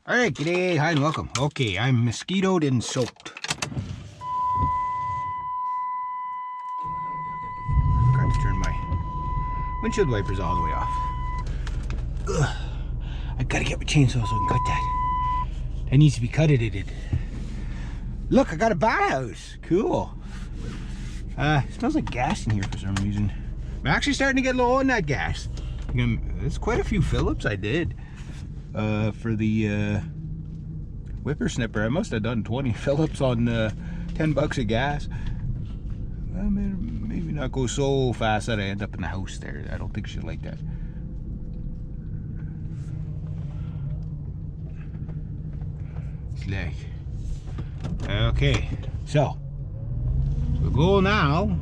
Alright, g'day, hi and welcome. Okay, I'm mosquitoed and soaked. Got to turn my windshield wipers all the way off. Ugh. I gotta get my chainsaw so I can cut that. That needs to be cutted. Look, I got a bat house. Cool. It smells like gas in here for some reason. I'm actually starting to get low on that gas. There's quite a few Phillips I did. For the whippersnipper, I must have done 20 Phillips on 10 bucks of gas. Well, maybe not go so fast that I end up in the house there. I don't think she'll like that. It's like, okay, so we'll go now.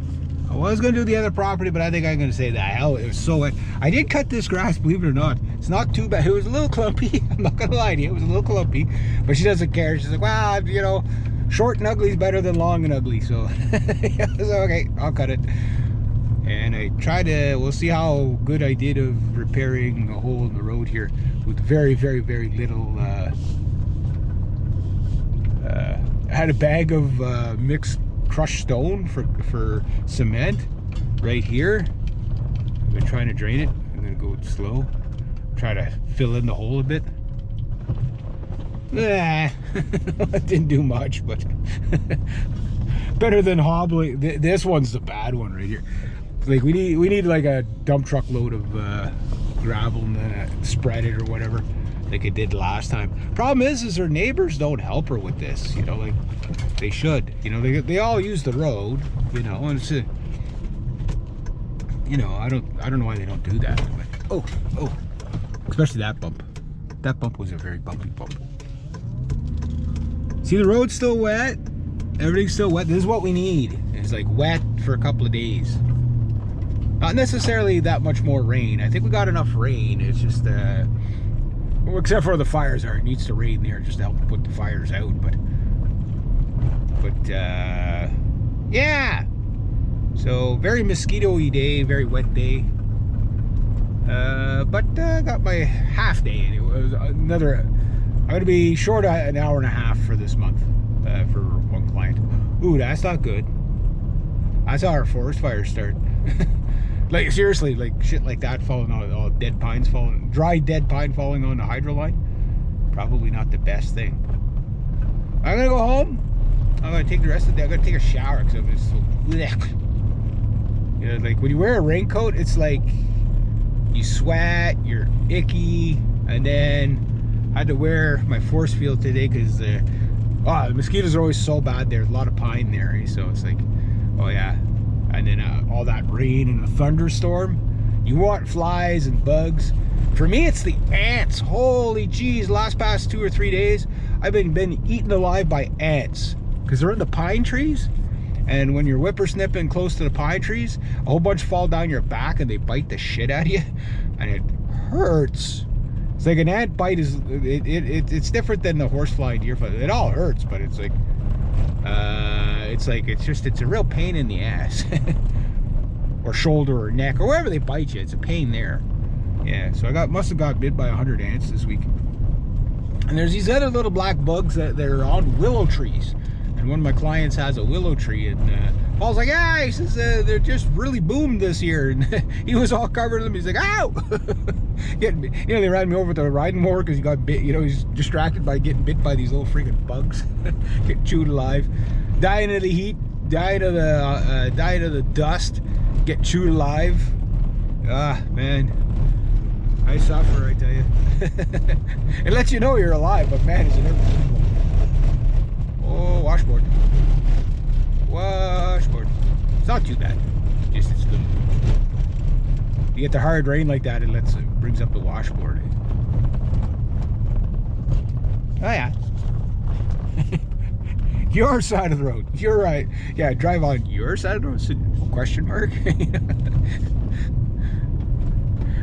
I was going to do the other property, but I think I'm going to say that. Hell, it was so wet. I did cut this grass, believe it or not. It's not too bad. It was a little clumpy. I'm not going to lie to you. It was a little clumpy. But she doesn't care. She's like, well, you know, short and ugly is better than long and ugly. So, so okay, I'll cut it. And I try to, we'll see how good I did of repairing a hole in the road here with very, very, very little. I had a bag of mixed crushed stone for cement right here. I've been trying to drain it. I'm gonna go slow, try to fill in the hole a bit. It didn't do much, but better than hobbling. This one's the bad one right here. Like we need like a dump truck load of gravel and then spread it or whatever like it did last time. Problem is her neighbors don't help her with this, you know, like they should. You know, they all use the road, you know, and it's a, you know, I don't know why they don't do that. But, oh, especially that bump. That bump was a very bumpy bump. See, the road's still wet. Everything's still wet. This is what we need. It's like wet for a couple of days. Not necessarily that much more rain. I think we got enough rain. It's just except for the fires it needs to rain there just to help put the fires out, but yeah, so very mosquito-y day, very wet day, but I got my half day, and it was another, I'm gonna be short an hour and a half for this month for one client. Ooh, that's not good. That's how our forest fires start. Like seriously, like shit like that falling on, all dead pines falling, dry dead pine falling on the hydro line. Probably not the best thing. I'm gonna go home. I'm gonna take the rest of the day. I'm gonna take a shower because I'm just so blech. You know, like when you wear a raincoat, it's like you sweat, you're icky, and then I had to wear my force field today because the mosquitoes are always so bad. There's a lot of pine there, so it's like, oh yeah. And then all that rain and a thunderstorm. You want flies and bugs. For me, it's the ants. Holy jeez, past 2 or 3 days, I've been eaten alive by ants. Because they're in the pine trees. And when you're whippersnipping close to the pine trees, a whole bunch fall down your back and they bite the shit out of you. And it hurts. It's like an ant bite is, it's different than the horsefly and deerfly. It all hurts, but it's like, it's a real pain in the ass. Or shoulder or neck or wherever they bite you, it's a pain there. Yeah, so must have got bit by 100 ants this week. And there's these other little black bugs that they're on willow trees. And one of my clients has a willow tree, and Paul's like, yeah, he says they're just really boomed this year. And he was all covered in them. He's like, ow! You know, they ran me over with a riding mower because he got bit. You know, he's distracted by getting bit by these little freaking bugs. Get chewed alive, dying of the heat, dying of the dust, get chewed alive. Ah, man, I suffer, I tell you. It lets you know you're alive, but man, is it ever. Oh, washboard. Washboard. It's not too bad. Just it's little. You get the hard rain like that, it brings up the washboard. Oh yeah. Your side of the road. You're right. Yeah, drive on your side of the road. Question mark.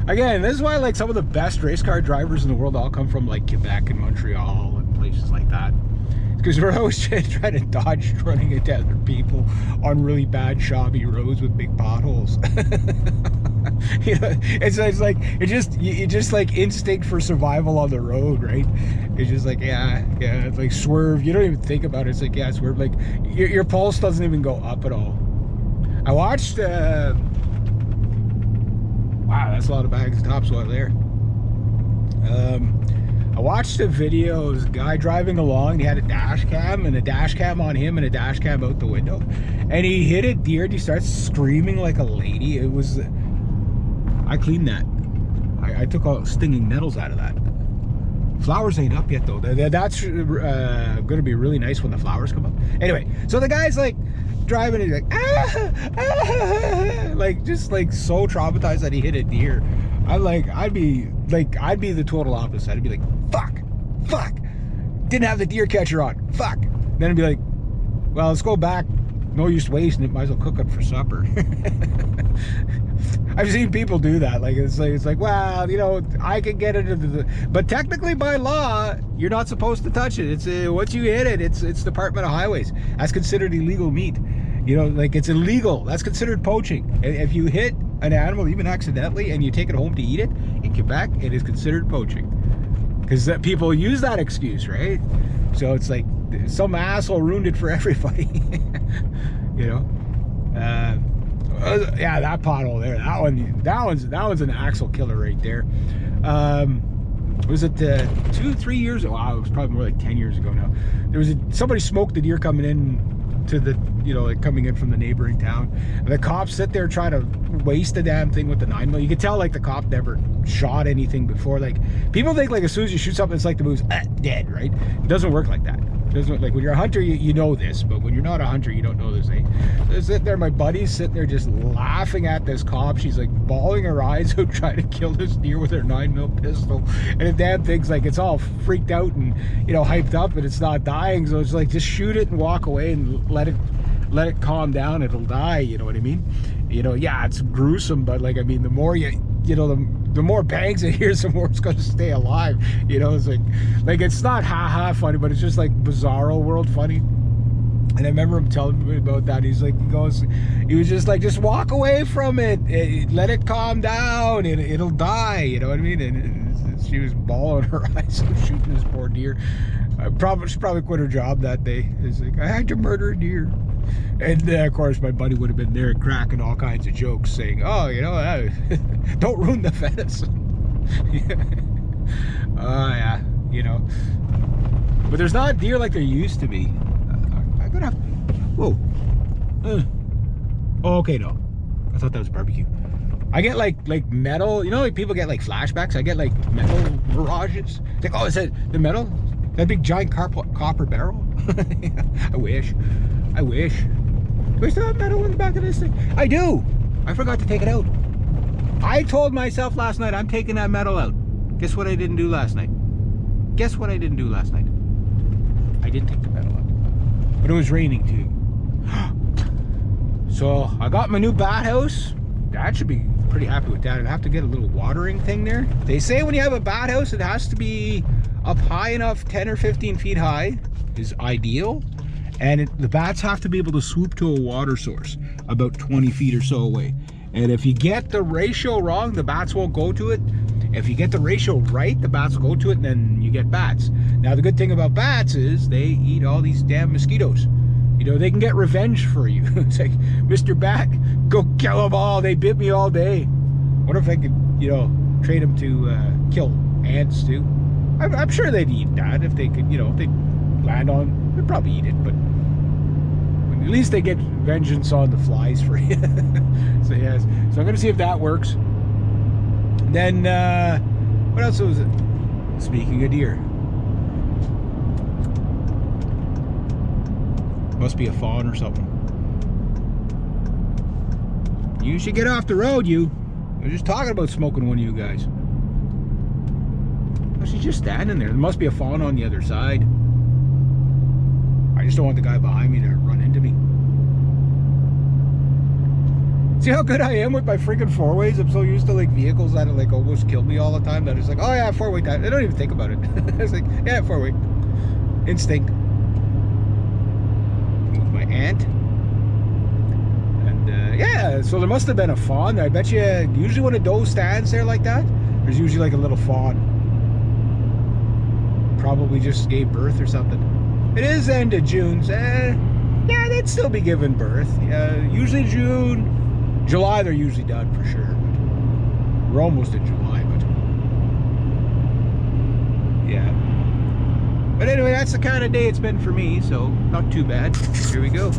Again, this is why like some of the best race car drivers in the world all come from like Quebec and Montreal and places like that. Because we're always trying to dodge running into other people on really bad, shabby roads with big potholes. You know, it's like it just like instinct for survival on the road, right? It's just like it's like swerve. You don't even think about it. It's like swerve. Like your pulse doesn't even go up at all. I watched. Wow, that's a lot of bags of topsoil there. I watched a video. It was a guy driving along. He had a dash cam and a dash cam on him and a dash cam out the window. And he hit a deer and he starts screaming like a lady. It was... I cleaned that. I took all stinging nettles out of that. Flowers ain't up yet though. That's going to be really nice when the flowers come up. Anyway, so the guy's like driving and he's like, like just like so traumatized that he hit a deer. I'd be the total opposite. I'd be like, fuck, didn't have the deer catcher on, fuck. Then I'd be like, well, let's go back. No use wasting it. Might as well cook it for supper. I've seen people do that. Like it's like, well, you know, I can get it into the, but technically by law, you're not supposed to touch it. It's once you hit it, it's Department of Highways. That's considered illegal meat. You know, like it's illegal. That's considered poaching. If you hit an animal, even accidentally, and you take it home to eat it, in Quebec, it is considered poaching. Because people use that excuse, right? So it's like some asshole ruined it for everybody. You know? Yeah, that pothole there. That one's an axle killer right there. Was it 2-3 years ago? Wow, it was probably more like 10 years ago now. There was somebody smoked the deer coming in to the, you know, like coming in from the neighboring town, and the cops sit there trying to waste the damn thing with the 9mm. You could tell like the cop never shot anything before. Like people think like as soon as you shoot something, it's like the movie's dead, right? It doesn't work like that. It doesn't, like when you're a hunter, you know this, but when you're not a hunter, you don't know this. They're sitting there, my buddy's sitting there just laughing at this cop. She's like bawling her eyes out trying to kill this deer with her 9mm pistol, and the damn thing's like, it's all freaked out and, you know, hyped up, and it's not dying. So it's like, just shoot it and walk away and let it calm down. It'll die. You know what I mean? You know, yeah, it's gruesome, but like, I mean, the more you know, the more bangs it hears, the more it's going to stay alive. You know, it's like it's not ha funny, but it's just like bizarro world funny. And I remember him telling me about that. He was just like, just walk away from it, let it calm down, and it'll die. You know what I mean? And she was bawling her eyes out shooting this poor deer. She probably quit her job that day. It's like, I had to murder a deer. And of course my buddy would have been there cracking all kinds of jokes saying, oh, you know, don't ruin the venison. Yeah, you know, but there's not deer like there used to be. I'm gonna have, whoa, oh, okay, no, I thought that was barbecue. I get like metal, you know, like people get like flashbacks. I get like metal mirages. It's like, oh, is it the metal, that big giant copper barrel? I wish we still have metal in the back of this thing. I do. I forgot to take it out. I told myself last night I'm taking that metal out. Guess what I didn't do last night? I didn't take the metal out. But it was raining too. So I got my new bat house. Dad should be pretty happy with that. I'd have to get a little watering thing there. They say when you have a bat house, it has to be up high enough, 10 or 15 feet high is ideal. And the bats have to be able to swoop to a water source about 20 feet or so away. And if you get the ratio wrong, the bats won't go to it. If you get the ratio right, the bats will go to it, and then you get bats. Now, the good thing about bats is they eat all these damn mosquitoes. You know, they can get revenge for you. It's like, Mr. Bat, go kill them all. They bit me all day. Wonder if I could, you know, train them to kill ants too. I'm sure they'd eat that if they could, you know, if they land on, they'd probably eat it, but at least they get vengeance on the flies for you. So yes, so I'm gonna see if that works. Then what else was it? Speaking of deer, must be a fawn or something. You should get off the road, you. I was just talking about smoking one of you guys. Oh, she's just standing there. There must be a fawn on the other side. I just don't want the guy behind me to run into me. See how good I am with my freaking four-ways? I'm so used to like vehicles that like almost kill me all the time that it's like, oh yeah, four-way time. I don't even think about it. It's like, yeah, four-way. Instinct. With my aunt. And Yeah, so there must have been a fawn. I bet you, usually when a doe stands there like that, there's usually like a little fawn. Probably just gave birth or something. It is end of June. So, yeah, they'd still be giving birth. Usually June, July they're usually done for sure. But we're almost in July, but yeah. But anyway, that's the kind of day it's been for me, so not too bad. Here we go.